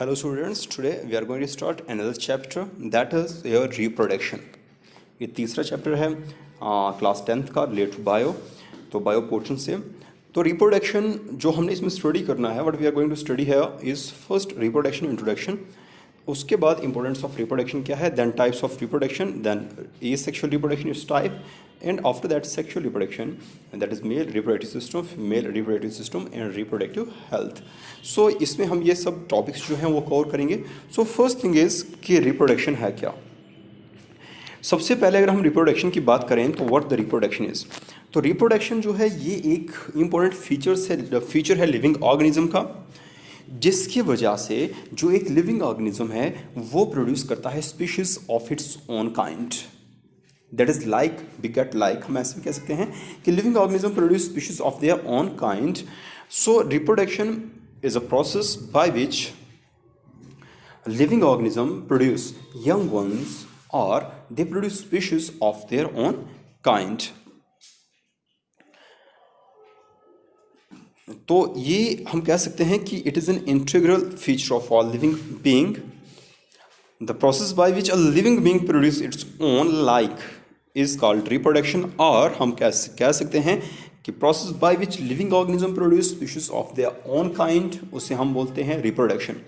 Hello students, today we are going to start another chapter that is your reproduction. ये तीसरा chapter है class 10th का related to bio, तो bio portion से। तो reproduction जो हमने इसमें स्टडी करना है, what we are going to study है इज फर्स्ट रिप्रोडक्शन इंट्रोडक्शन, उसके बाद इंपॉर्टेंस ऑफ रिप्रोडक्शन क्या है, then types of reproduction, then asexual reproduction is type, and after that sexual reproduction, and that is male reproductive system, female reproductive system and reproductive health. So इसमें हम ये सब topics जो हैं वो cover करेंगे. So first thing is कि reproduction है क्या. सबसे पहले अगर हम रिप्रोडक्शन की बात करें तो व्हाट द रिप्रोडक्शन इज. तो रिप्रोडक्शन जो है ये एक इम्पोर्टेंट फीचर है लिविंग ऑर्गेनिज्म का, जिसकी वजह से जो एक लिविंग ऑर्गेनिज्म है वो प्रोड्यूस करता है species of its own kind. That is like beget like, हम ऐसे भी कह सकते हैं कि living organism produce species of their own kind. So reproduction is a process by which living organism produce young ones और they produce species of their own kind. तो ये हम कह सकते हैं कि it is an integral feature of all living being. The process by which a living being produces its own like is called reproduction, और हम कह सकते हैं कि process by which living organism produce species of their own kind, उसे हम बोलते हैं reproduction.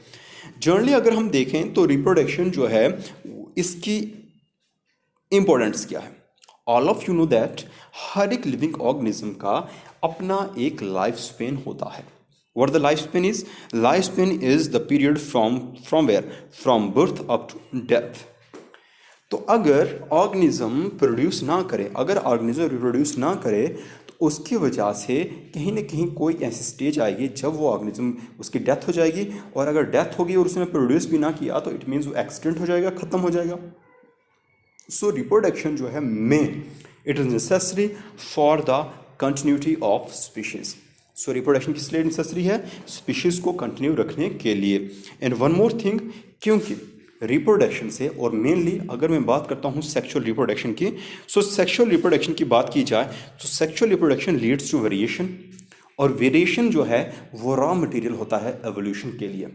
जनरली अगर हम देखें तो reproduction जो है इसकी importance क्या है. All of you know that हर एक living organism का अपना एक लाइफ स्पेन होता है. What the lifespan is? Lifespan is the period from where? From birth up to death. तो अगर ऑर्गेनिज्म प्रोड्यूस ना करे, अगर ऑर्गेनिज्म रिप्रोड्यूस ना करे, तो उसकी वजह से कहीं ना कहीं कोई ऐसी स्टेज आएगी जब वो ऑर्गेनिज्म उसकी डेथ हो जाएगी. और अगर डेथ होगी और उसने प्रोड्यूस भी ना किया तो इट मीन्स वो एक्सीडेंट हो जाएगा, ख़त्म हो जाएगा. सो रिप्रोडक्शन जो है main, it is necessary for the continuity of species. So reproduction किस लिए नेसेसरी है? स्पीशीज़ को कंटिन्यू रखने के लिए. एंड वन मोर थिंग, क्योंकि रिप्रोडक्शन से, और मेनली अगर मैं बात करता हूँ सेक्सुअल रिप्रोडक्शन की, सो सेक्सुअल रिप्रोडक्शन की बात की जाए तो sexual reproduction leads to variation, और वेरिएशन जो है वो रॉ मटेरियल होता है एवोल्यूशन के लिए.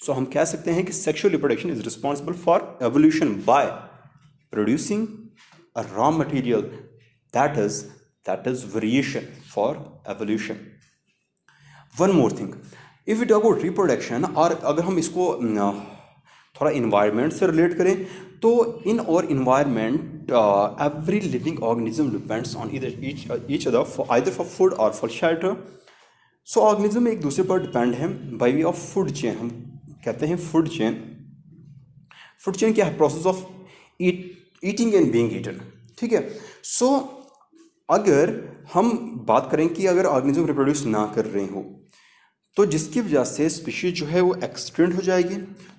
सो हम कह सकते हैं कि sexual reproduction is responsible for evolution by producing a raw material that is variation for evolution. One more thing, if it about reproduction, और अगर हम इसको थोड़ा इन्वायरमेंट से रिलेट करें तो इन और environment every living organism depends on each other either for food और फॉर शेल्टर. सो ऑर्गेनिज्म एक दूसरे पर डिपेंड है by way of food chain. हम कहते हैं फूड चेन. फूड चेन क्या है? Process of eating and being eaten. ठीक है. सो अगर हम बात करें कि अगर ऑर्गेनिज्म रिप्रोड्यूस ना कर रहे हो तो जिसकी वजह से स्पीशीज जो है वो एक्सटिंक्ट हो जाएगी,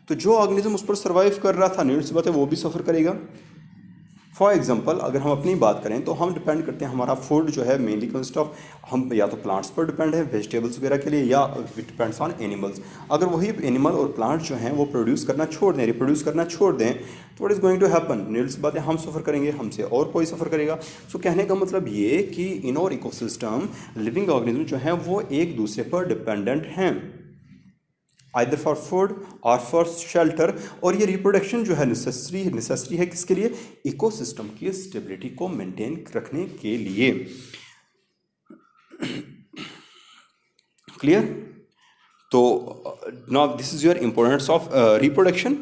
तो जो ऑर्गेनिज्म उस पर सर्वाइव कर रहा था, नीड सी बात है, वो भी सफ़र करेगा. फॉर एग्जांपल अगर हम अपनी बात करें तो हम डिपेंड करते हैं, हमारा फूड जो है मेनली कंसिस्ट ऑफ, हम या तो प्लांट्स पर डिपेंड है वेजिटेबल्स वगैरह के लिए, या इट डिपेंड्स ऑन एनिमल्स. अगर वही एनिमल और प्लांट जो हैं वो प्रोड्यूस करना छोड़ दें, रिप्रोड्यूस करना छोड़ दें, तो what is going to happen? Need सी बात है, हम सफ़र करेंगे, हमसे और कोई सफ़र करेगा. सो कहने का मतलब ये कि इन और इकोसिस्टम लिविंग ऑर्गेनिज्म जो हैं वो एक दूसरे पर डिपेंडेंट हैं, आइदर फॉर फूड और फॉर शेल्टर. और ये रिप्रोडक्शन जो है नेसेसरी है किसके लिए? इकोसिस्टम की स्टेबिलिटी को मेंटेन रखने के लिए. क्लियर? तो now this is your importance of reproduction.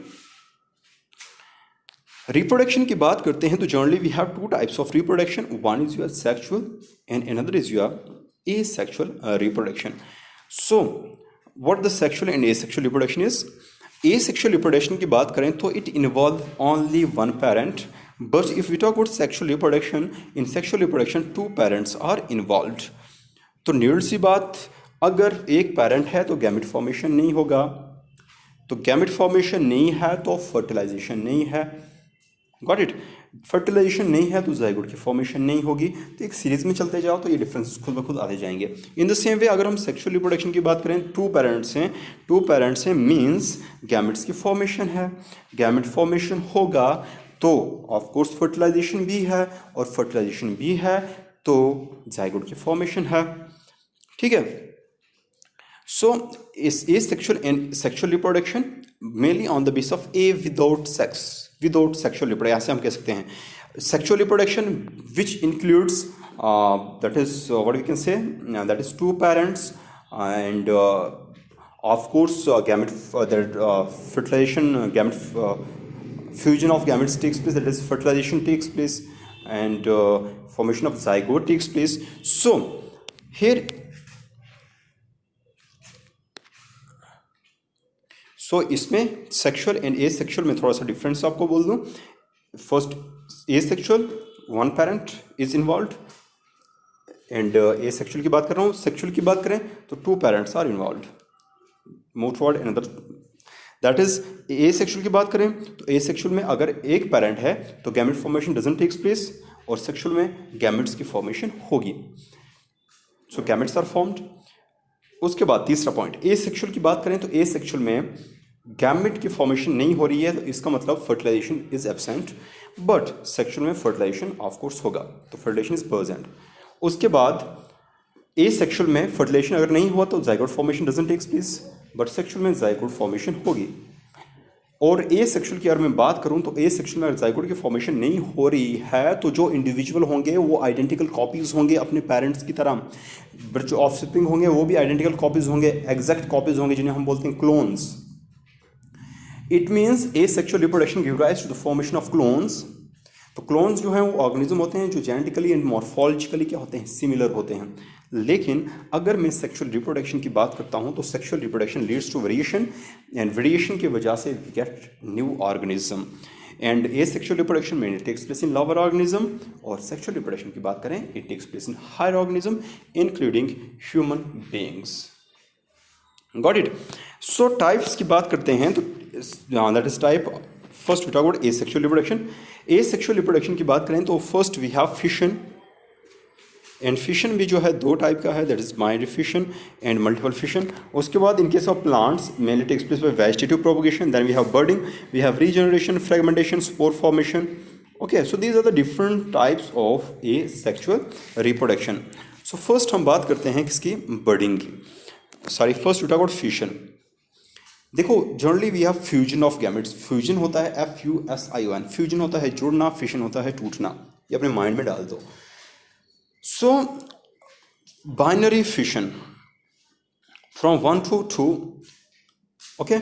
Reproduction की बात करते हैं तो generally we have two types of reproduction. One is your sexual and another is your asexual reproduction. So what the sexual and asexual reproduction is? Asexual reproduction की बात करें तो it involve only one parent, but if we talk about sexual reproduction, in sexual reproduction two parents are involved. तो nude सी बात, अगर एक parent है तो गैमेट फॉर्मेशन नहीं होगा, तो गैमेट फॉर्मेशन नहीं है तो फर्टिलाइजेशन नहीं है. Got it? फर्टिलाइजेशन नहीं है तो जाइगोट की फॉर्मेशन नहीं होगी. तो एक सीरीज में चलते जाओ तो ये डिफरेंस खुद ब खुद आते जाएंगे. इन द सेम वे अगर हम सेक्सुअल रिप्रोडक्शन की बात करें, टू पेरेंट्स हैं मीन्स गैमेट्स की फॉर्मेशन है. गैमेट फॉर्मेशन होगा तो ऑफ कोर्स फर्टिलाइजेशन भी है, और फर्टिलाइजेशन भी है तो जाइगोट की फॉर्मेशन है. ठीक है. So is asexual and sexual reproduction mainly on the base of a without sex, without sexual reproduction, ऐसे हम कह सकते हैं sexual reproduction which includes that is what we can say that is two parents and of course gamete fertilization fusion of gametes takes place, that is fertilization takes place, and formation of zygote takes place. So here इसमें sexual and asexual में थोड़ा सा difference आपको बोल दूं. First A sexual one parent is involve and asexual की बात कर रहा हूँ. सेक्शुअल की बात करें तो two parents are involve. Move toward another, that is asexual की बात करें तो ए सेक्शुअल में अगर एक पेरेंट है तो gamete formation doesn't takes place, और सेक्शुअल में गैमेट्स की फॉर्मेशन होगी. So gametes are formed. उसके बाद तीसरा पॉइंट, ए सेक्शुअल की बात करें तो ए सेक्शुअल में गैमेट की फॉर्मेशन नहीं हो रही है तो इसका मतलब fertilization is absent, but sexual में फर्टिलाइजेशन ऑफकोर्स होगा, तो फर्टिलाइजेशन इज प्रेजेंट. उसके बाद ए सेक्शुअल में फर्टिलाइजेशन अगर नहीं हुआ तो zygote formation doesn't takes place, but sexual में जाइगोट फॉर्मेशन होगी. और ए सेक्शुअल की अगर मैं बात करूं तो ए सेक्शुअल में अगर जाइगोट की फॉर्मेशन नहीं हो रही है तो जो इंडिविजुअल होंगे वो आइडेंटिकल कॉपीज होंगे अपने पेरेंट्स की तरह, बट जो ऑफस्प्रिंग होंगे वो भी आइडेंटिकल कॉपीज होंगे, एग्जैक्ट कॉपीज होंगे, जिन्हें हम बोलते हैं clones. It means asexual reproduction give rise to the formation of clones. तो क्लोन्स जो हैं वो ऑर्गेनिज्म होते हैं जो जेनेटिकली एंड मॉर्फोलॉजिकली क्या होते हैं, सिमिलर होते हैं. लेकिन अगर मैं सेक्शुअल रिप्रोडक्शन की बात करता हूं तो sexual reproduction leads to variation, and variation की वजह से we get new organism. And asexual reproduction में takes place in lower organism, और सेक्शुअल रिप्रोडक्शन की बात करें it takes place in higher organism including human beings. Got it. So types की बात करते हैं तो that is type. First we talk about asexual reproduction. Asexual reproduction की बात करें तो first we have fission, and fission भी जो है दो टाइप का है, that is binary fission and multiple fission. उसके बाद in case of plants mainly takes place by vegetative propagation, then we have budding, we have regeneration, fragmentation, spore formation. Okay, so these are the different types of asexual reproduction. So first हम बात करते हैं किसकी, budding की. Sorry, first we talk about fission. देखो generally we have fusion of gametes. Fusion होता है FUSION, fusion होता है जुड़ना, फिशन होता है टूटना. ये अपने माइंड में डाल दो. So binary fission from 1 to 2. Okay,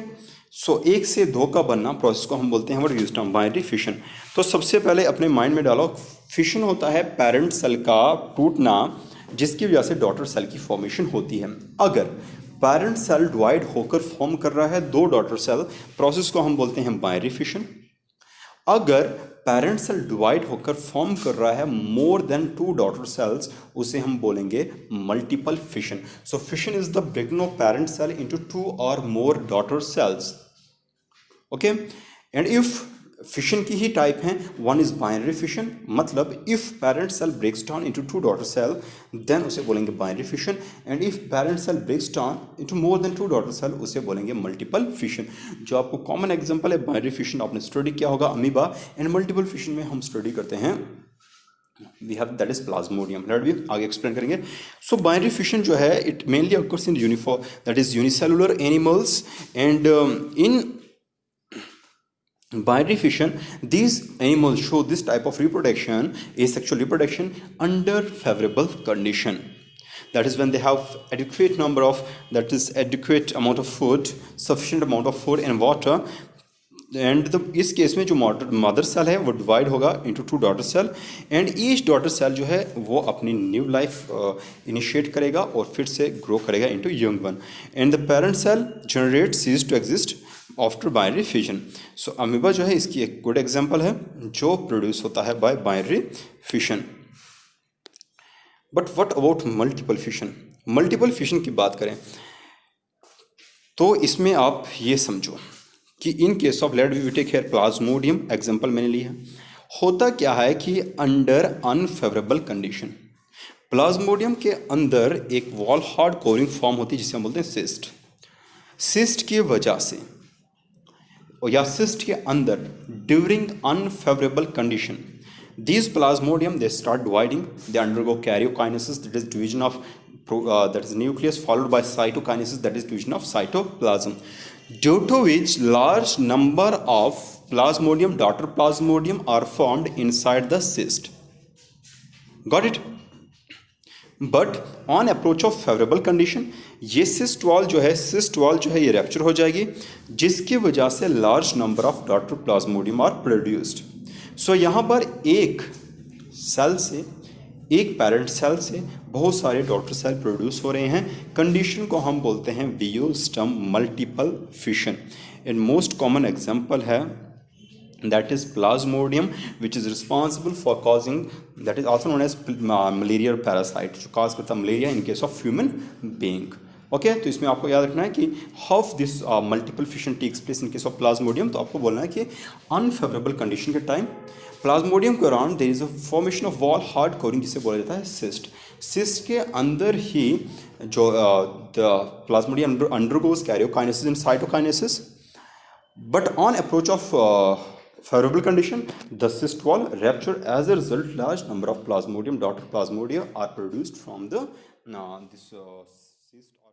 so एक से दो का बनना प्रोसेस को हम बोलते हैं what used term binary fission. तो सबसे पहले अपने माइंड में डालो, फिशन होता है पेरेंट सेल का टूटना जिसकी वजह से डॉटर सेल की फॉर्मेशन होती है. अगर पेरेंट सेल डिवाइड होकर फॉर्म कर रहा है दो डॉटर सेल, प्रोसेस को हम बोलते हैं बाइनरी फिशन. अगर पेरेंट सेल डिवाइड होकर फॉर्म कर रहा है more than two daughter cells, उसे हम बोलेंगे multiple fission. So fission is the breaking of parent cell into two और more daughter cells. Okay, and if fission की ही टाइप हैं, वन इज बाइनरी फिशन, मतलब if parent cell breaks down into two daughter cell then उसे बोलेंगे binary fission, and if parent cell breaks down into more than two daughter cell उसे बोलेंगे multiple fission. जो आपको common example है binary fission आपने study किया होगा अमीबा, एंड मल्टीपल फिशन में हम स्टडी करते हैं we have that is Plasmodium. लेट भी आगे एक्सप्लेन करेंगे. सो बाइनरी फिशन जो है it mainly occurs in uniform that is unicellular animals, and in binary fission these animals show this type of reproduction, asexual reproduction, under favorable condition. That is when they have adequate number of, that is adequate amount of food, sufficient amount of food and water. And इस case में जो mother cell है वो divide होगा into two daughter cell, and each daughter cell जो है वो अपनी न्यू लाइफ इनिशिएट करेगा और फिर से ग्रो करेगा into young one, and the parent cell generate ceases to exist after binary fission. So amoeba जो है इसकी एक गुड एग्जांपल है जो प्रोड्यूस होता है by binary fission. But what about multiple fission. Multiple fission की बात करें तो इसमें आप ये समझो कि in case of let we take here Plasmodium example मैंने लिया है. होता क्या है कि अंडर अनफेवरेबल कंडीशन प्लाज्मोडियम के अंदर एक वॉल हार्ड कोरिंग फॉर्म होती है जिसे हम बोलते हैं सिस्ट. सिस्ट की वजह से या सिस्ट के अंदर during unfavourable condition these plasmodium they start dividing, they undergo karyokinesis, that is division of that is nucleus, followed by cytokinesis, that is division of cytoplasm. due to which large number of plasmodium, daughter plasmodium are formed inside the cyst. Got it? But on approach of favourable condition ये cyst wall जो है ये rupture हो जाएगी, जिसकी वजह से large number of daughter plasmodium are produced. So यहाँ पर एक सेल से, एक पेरेंट सेल से बहुत सारे डॉटर सेल प्रोड्यूस हो रहे हैं. कंडीशन को हम बोलते हैं वियो स्टम multiple fission. In most common example है that is plasmodium, which is responsible for causing, that is also known as malarial parasite, जो cause करता है malaria in case of human being. Okay तो इसमें आपको याद रखना है कि how this multiple fission takes place in case of Plasmodium. तो आपको बोलना है कि अनफेवरेबल कंडीशन के टाइम प्लाज्मोडियम के around there is a formation of wall hard covering, जिसे बोला जाता है सिस्ट. सिस्ट के अंदर ही जो Plasmodium undergoes karyokinesis and cytokinesis. But on approach of favorable condition, the cyst wall rupture. As a result, large number of plasmodium, daughter plasmodia are produced from the this cyst.